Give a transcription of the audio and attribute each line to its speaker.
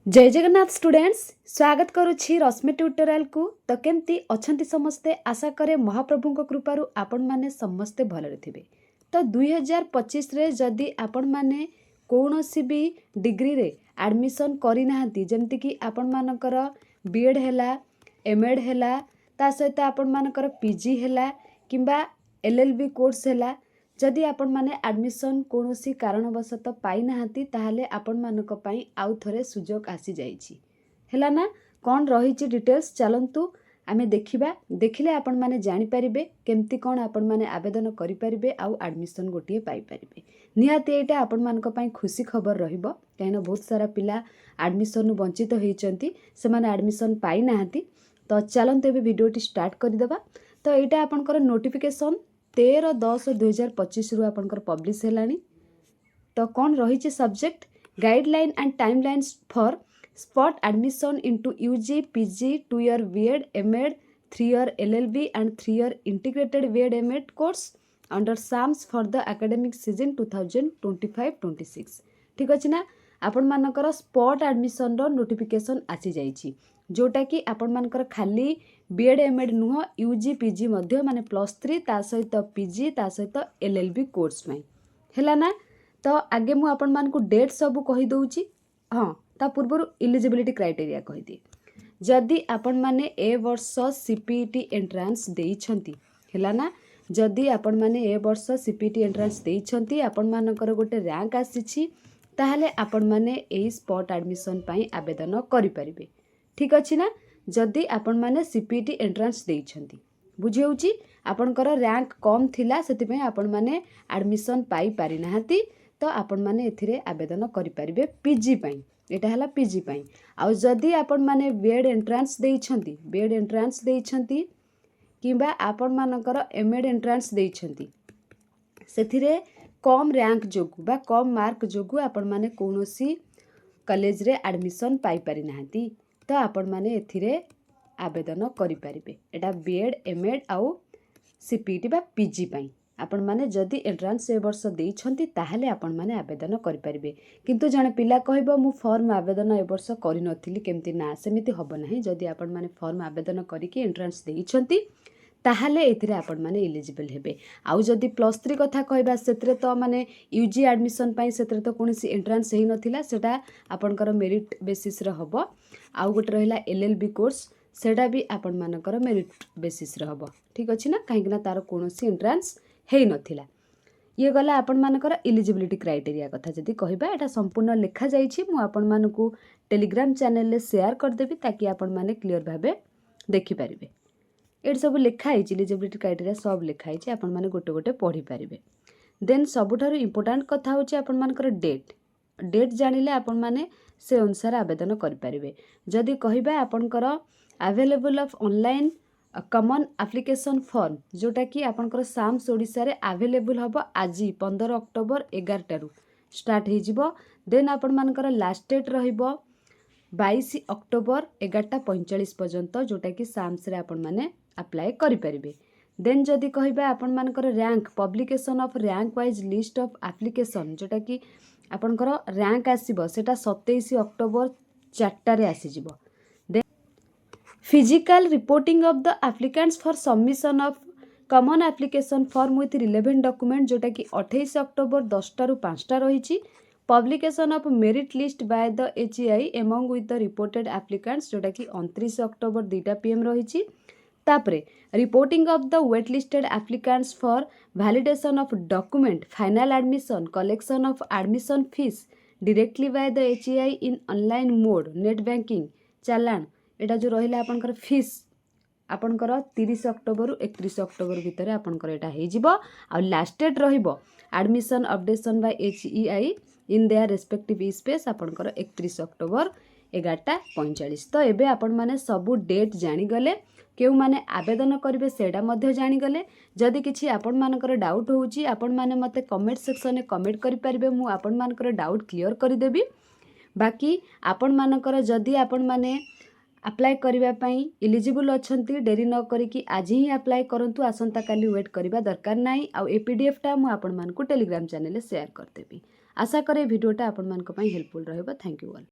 Speaker 1: जय जगन्नाथ स्टूडेंट्स स्वागत करुछि रश्मि ट्यूटोरियल को। तो केमती अछंती समस्ते आशा करे महाप्रभु कृपारू आपण माने समस्ते भलरे थिबे। तो 2025 रे जदि आपण माने कौनसी भी डिग्री रे एडमिशन करी नाहंती जेमति कि आपण मानकर बीएड हैला एमएड हैला ता सहित आपण मानकर पीजी हैला किंबा एलएलबी कोर्स हैला जदि आपण माने एडमिशन कौनसी कारणवशत पाई नाहंती ताहले आपण मानक पई आउ थरे सुजोग आसी जाईछि हैला ना। कौन रही डिटेल्स चलतु आमे देखिबा। देखिले आपण माने जानि परिबे केमती कौन आपण माने आवेदन करि परिबे आउ एडमिशन गोटिए पाई परिबे। निहाती एटा आपण मानक पई खुशी खबर रहिबो काहेना बहुत सारा पिला एडमिशन वंचित होइचंती से माने एडमिशन पाई नाहंती। तो चलंतु एबे वीडियोटी स्टार्ट करि देबा। तो एटा आपनकर नोटिफिकेशन 13/10/2025 रु आपनकर पब्लिश हेलानी। तो कौन रही subject guideline and timelines for spot admission into UG PG 2 year BEd MEd 3 year LLB and 3 year integrated BEd MEd course under SAMS for the academic season 2025-26। ठीक अच्छे ना। आपण मानकर स्पॉट एडमिशन रो नोटिफिकेशन आसी जाइछि जोटा कि आपण मानकर खाली बीएड एमएड नुह यूजी पीजी मध्य माने +3 ता सहित पीजी ता सहित एलएलबी कोर्स में हैला ना। तो आगे मु आपण मान को डेट सब कहि दउछि। हाँ ता पूर्व इलिजिबिलिटी क्राइटेरिया कहि दिए। जदि आपण माने ए वर्ष सीपीटी एंट्रांस देइछंती हैला ना। जदि आपण माने ए वर्ष सीपीटी एंट्रांस देइछंती आपण मानकर गोटे रैंक आसीछि ताहले आपण माने एई स्पॉट एडमिशन पई आवेदन करि परिबे। ठीक अछि ना। जदि आपण माने सीपीटी एंट्रांस देइछंती बुझी होउची आपणकर रैंक कम थिला सेति पई आपण माने एडमिशन पाई पारि नाहंती तो आपण माने एथिरे आवेदन करि परिबे पीजी पई। एटा हला पीजी पई। आ जदि आपण माने बीएड एंट्रांस देइछंती किंबा आपण मानकर एमएड एंट्रांस देइछंती सेथिरे कम रैंक जोगु बा कम मार्क जोगु आपण माने कोनोसी कॉलेज रे एडमिशन पाई पारि नाहंती तो आपण माने एथिरे आवेदन करि परिबे। एटा बीएड एमएड आउ सीपीटी बा पीजी पई आपण माने जदि एंट्रांस ए वर्ष देइछंती ताहले आपण माने आवेदन करि परिबे। किंतु जने पिला कहबो मु फॉर्म आवेदन ए वर्ष करि नथिली केमती ना सेमिति हबो नाही। जदि आपण माने फॉर्म आवेदन करिकि एंट्रांस देइछंती ताहले एथिरे आपण माने एलिजिबल हेबे। आउ जदि +3 कथा कहबा सेतरे तो माने यूजी एडमिशन पई सेतरे तो कोनसी एंट्रांस हेइ नथिला सेटा आपणकर मेरिट बेसिस रे हबो। आउ गोटे रहिला एलएलबी कोर्स सेटा भी आपण मानकर मेरिट बेसिस रे हबो। ठीक अछि ना काहे कि तार कोनसी एंट्रांस हेइ नथिला। ये गला आपण मानकर एलिजिबिलिटी क्राइटेरिया कथा जदि कहबा एटा संपूर्ण लिखा जाइछि। मु आपण मानकू टेलीग्राम चैनल ले शेयर कर देबी ताकि आपण माने क्लियर भाबे देखि परिबे। एट सब लिखा है एलिजिबिलिटी क्राइटेरिया सब लिखा है आपण माने गोटे गोटे पढ़ी पारिबे। देन सबुठारु इंपोर्टेंट कथा होची आपण मानकर डेट जानिले आपण माने से अनुसार आवेदन करि पारिबे। जदि कहबा आपनकर available of online common application form जोटा कि आपनकर साम्स ओडिसा रे अवेलेबल हबो आज 15 अक्टोबर 11 टारु स्टार्ट हे जिवो। देन आपण मानकर लास्ट डेट रहिबो 22 अक्टोबर 11:45 पर्यंत जोटा कि साम्स रे आपण माने अप्लाई करि परिबे। देन जदि कहबा आपण मानकर rank publication of rank wise list of application जोटा कि आपणकर रैंक आसीबो सेटा 27 अक्टोबर 4 रे आसी जिवो। Then physical reporting of the applicants for submission of common application form with relevant document जोटा कि 28 अक्टोबर 10 टारु 5 टा रहिछि। Publication of merit list by the HEI among with the reported applicants जोटा कि 29 अक्टोबर 2 PM रहिछि। तापरे reporting of the wait listed applicants for validation of document final admission collection of admission fees directly by the HEI in online mode net banking चालान एटा जो रहिला आपनकर fees आपनकर 30 October 31 October भितर आपनकर एटा हे जिवो। आ लास्ट डेट रहिबो admission updation by HEI in their respective space आपनकर 31 अक्टोबर 11:45। तो एबे आपण माने सबु डेट जानि गले केउ माने आवेदन करिवे सेडा मध्य जानि गले। जदि किछि आपण मानकर डाउट होउची आपण माने मते कमेंट सेक्शन में कमेंट करि परिबे मु आपण मानकर डाउट क्लियर करि देबी। बाकी आपण मानकर जदि आपण माने अप्लाई करिवा पई एलिजिबल अछंती डेरी न करी कि आज ही अप्लाई करंतु आसंता काली वेट करिवा दरकार नाही। आ ए पीडीएफ टा मु आपण मानकू टेलीग्राम चैनल ले शेयर कर देबी। आशा करे वीडियोटा आपण मानक पई हेल्पफुल रहबो। Thank you all.